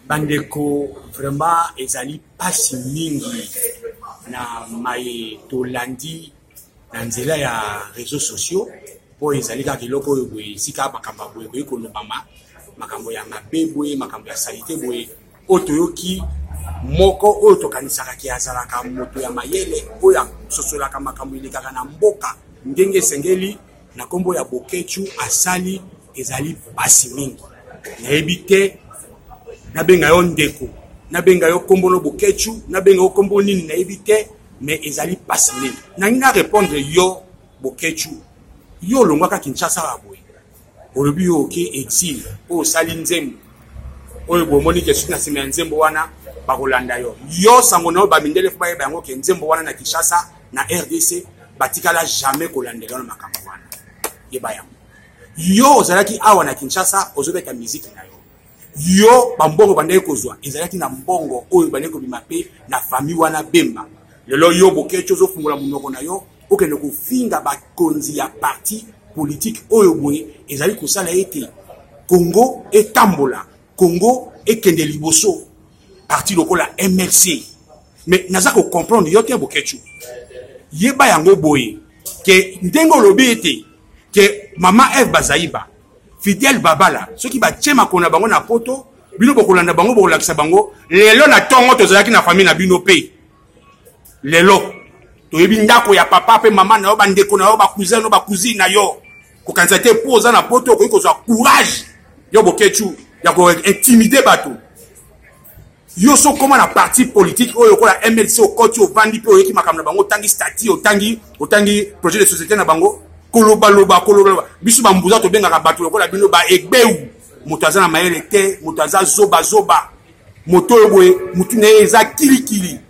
Bandeko vraiment ezali pasi mingi na mai tolandi na nzela ya réseaux sociaux po ezali ka kiloko boye sika makamba boye ko kolobama makambo ya mabe boye makambo ya salite boye otoyoki moko oyo tokanisaka ki azalaka moto ya mayele oyo sosolaka makambo ilikaka na mboka ndenge sengeli na kombo ya Bokechu asali ezali pasi mingi nayebi te nabenga yo ndeko nabenga yo kombo no Bokechu nabenga yo kombo nini nayebi te mais ezali pasi mingi nangi répondre yo Bokechu yo longwaka Kinshasa baboye olobi yo ke exil o sali nzembo oyo bomoni ke suna sima nzembo wana bakolanda yo sango na bamindele fo bayeba yango ke nzembo wana na Kinshasa na RDC batikala jamais kolandela na makambo wana yeba yango yo ozalaki awa na Kinshasa ozobeta musique na yo bambongo bandai kozwa ezalaki na mbongo oyo bandai kobima pe na famille wana Bemba lelo yo Bokechu ozofungula munoko na yo okende kofinga bakonzi ya parti politique oyo boye ezali kosala ete Congo etambola Congo ekende liboso parti lokola MLC mais naza ko comprendre yo te Bokechu yeba yango boye ke ndengo lobi ete ke mama Eve Bazaiba Fidel Babala ceux qui ba tchema kona bango na poto bino bokolanda bango bokolakisa bango lelo na tongo tozalaki na famille na bino pe lelo toyebi ndako ya papa pe mama na yo bandeko na yo ba cousin no ba cousine na yo ko kanza te poza na poto ko kozwa courage yo Bokechu ya ko intimider bato yo so koma na parti politique oyo ko la MLC o koti o vandi pe o yeki makamna bango tangi stati o tangi projet de société na bango koloba biso bambuza to benga ka bato lokola bino ba egbeu motaza na mayele te motaza zoba moto boye mutu ne eza kilikili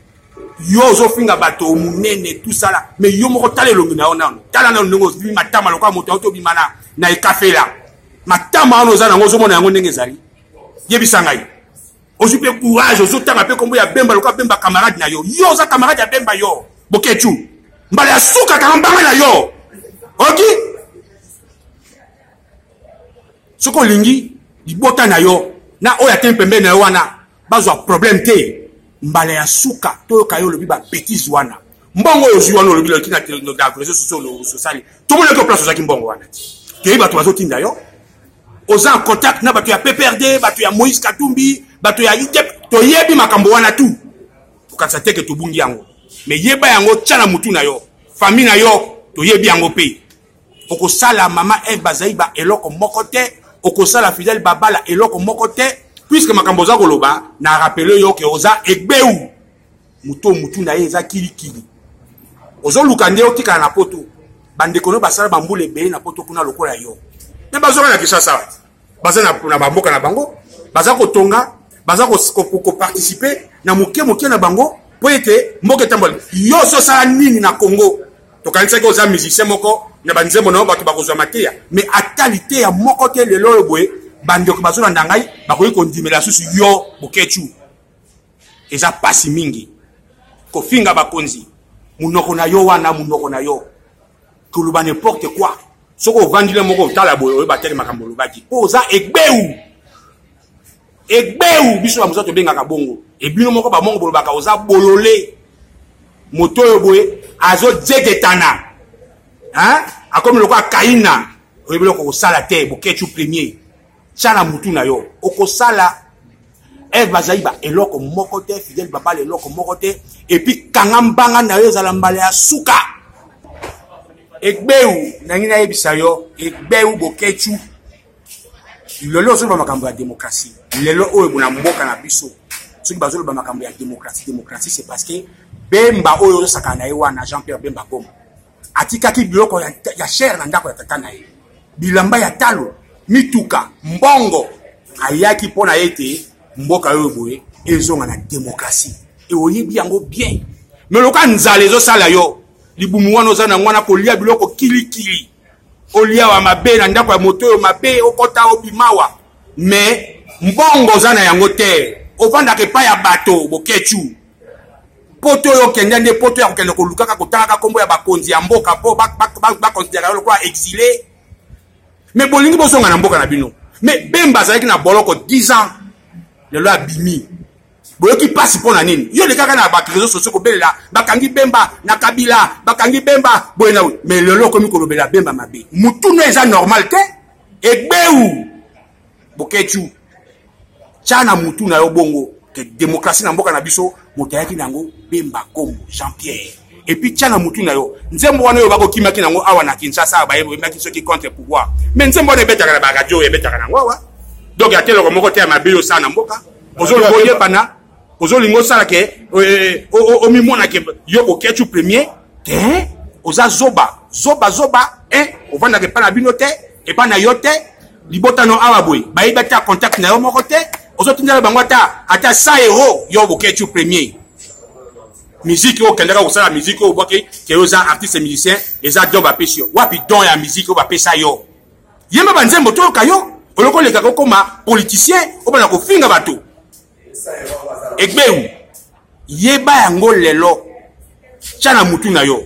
yo zo finga bato munene tout ça là mais yo moko tale longi na ona tala na ndongo bi matama lokola moto auto bimana na ekafela matama ono za na ngozo mona yango ndenge zali yebisa ngai ozupe courage ozotanga pe kombo ya Bemba lokola Bemba camarade na yo za camarade ya Bemba yo Bokechu mbala ya suka kambanga na yo ok soko lingi libota na yo na oya tempembe na yo wana bazwa problème te mbala ya suka to kayo lobi ba bêtise wana mbongo yo zwi wana lobi lo kina te no da réseaux sociaux sociali to mo le ko place ozaki mbongo wana ke ba to bazotinda yo oza en contact na bato ya PPRD bato ya Moïse Katumbi bato ya ITEP to yebi makambo wana tu tukatsa teke to bungi yango mais yeba yango tchala mutu na yo famille na yo to yebi yango pe okosala mama Eve Bazaiba eloko moko te okosala Fidel Babala eloko moko te puisque makambo za koloba na rappele yo ke oza egbeu mutu na ye eza kilikili ozo lukande otika na poto bandeko no basala bambule be na poto kuna lokola yo ne bazoka na Kinshasa baza na bamboka na bango baza kotonga baza ko participer na moke na bango po ete mboka tambol yo so sala nini na Congo to kanisa ko za musicien moko na banzembo na bato bakozwa mateya mais atalite ya moko te lelo boye bandeko bazona ndangai bakoyi kondimela susu yo Bokechu eza pasi mingi ko finga bakonzi munoko na yo wana munoko na yo kuluba n'importe quoi soko vandile moko tala boye oyo batele makambo lobaki oza egbeu biso ba muzato benga kabongo ebino moko ba mongo bolobaka oza bolole moto yo boye azo jegetana akomi lokola Kaina oyebi loko kosala te Bokechu premier tchala mutu na yo okosala Eve Bazaiba eloko moko te Fidel Babala eloko moko te et puis kanga mbanga na yo ezala mbala ya suka egbeu nangi na yebisa yo egbeu Bokechu lelo so ba makambo ya démocratie lelo oyo bona mboka na biso soki bazolo ba makambo ya démocratie c'est parce que Bemba oyo saka na ye wana Jean-Pierre Bemba Goma atikaki biloko ya cher na ndako ya tata na ye bilamba ya talo mituka mbongo ayaki pona yete mboka oyo boye ezonga na démocratie e oyebi yango bien mais loka nzale zo sala yo libumu wana ozana ngwana kolia biloko kilikili olia wa mabe na ndako ya moto yo mabe okota obimawa mais mbongo zana yango te ovanda ke pa ya bato Bokechu poto yo kende poto ya kokende kolukaka kotaka kombo ya bakonzi ya mboka po ba considérer lo kwa exilé mais bolingi bosonga na mboka na bino mais Bemba ça qui na boloko 10 ans le loi bimi boyo qui passe pour nanine yo le kaka na ba réseaux sociaux ko belela bakangi Bemba na Kabila bakangi Bemba boyo na mais le loko mi ko lobela Bemba mabe mutu no eza normal te egbeu bokechu chana mutu na yo bongo que démocratie na mboka na biso motayaki nango Bemba Kombo Jean-Pierre et puis tchana mutu na yo nzembo wana yo bako kimaki nango awa na Kinshasa ba yebo maki soki contre pouvoir mais nzembo ne betaka na ba radio e betaka nango wa donc ya telo moko te ma bio sana mboka ozo boye bana ozo lingo sala ke o mi mona ke yo ko ketu premier te oza zoba o vanda ke pana binote e pana yote libota no awa boy ba yebata contact na yo moko te ozo tindala bango ata 100 euros yo ko ketu premier musique au Canada ou ça la musique au boké que aux artistes et musiciens les a job à pêcher wapi don ya musique au ba pesa yo yema banze moto kayo oloko le kako comme politicien au bana ko finga bato egbeu yeba yango lelo chana mutu na yo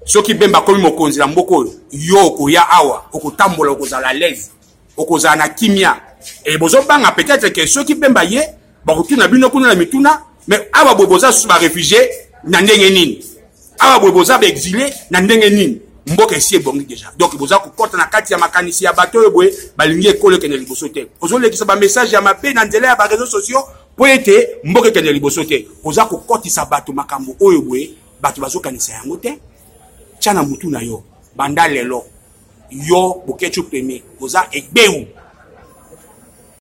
soki Bemba komi mokonzi la mboko yo ko ya awa okotambola okozala l'aise okozala na kimia et bozo banga peut-être que soki Bemba ye ba kutuna bino kuna na mituna mais awa boboza su ba réfugié na ndenge nini awa boboza ba exilé na ndenge nini mboka esi ebongi déjà donc boza ko kota na kati ya makanisi ya bato boye balingi ekolo kene liboso te ozo lekisa ba message ya mabe na nzela ya ba réseaux sociaux po ete mboka kene liboso te boza ko kotisa bato makambo oyo boye bato bazo kanisa yango te chana mutu na yo banda lelo yo bokechu premier boza egbeu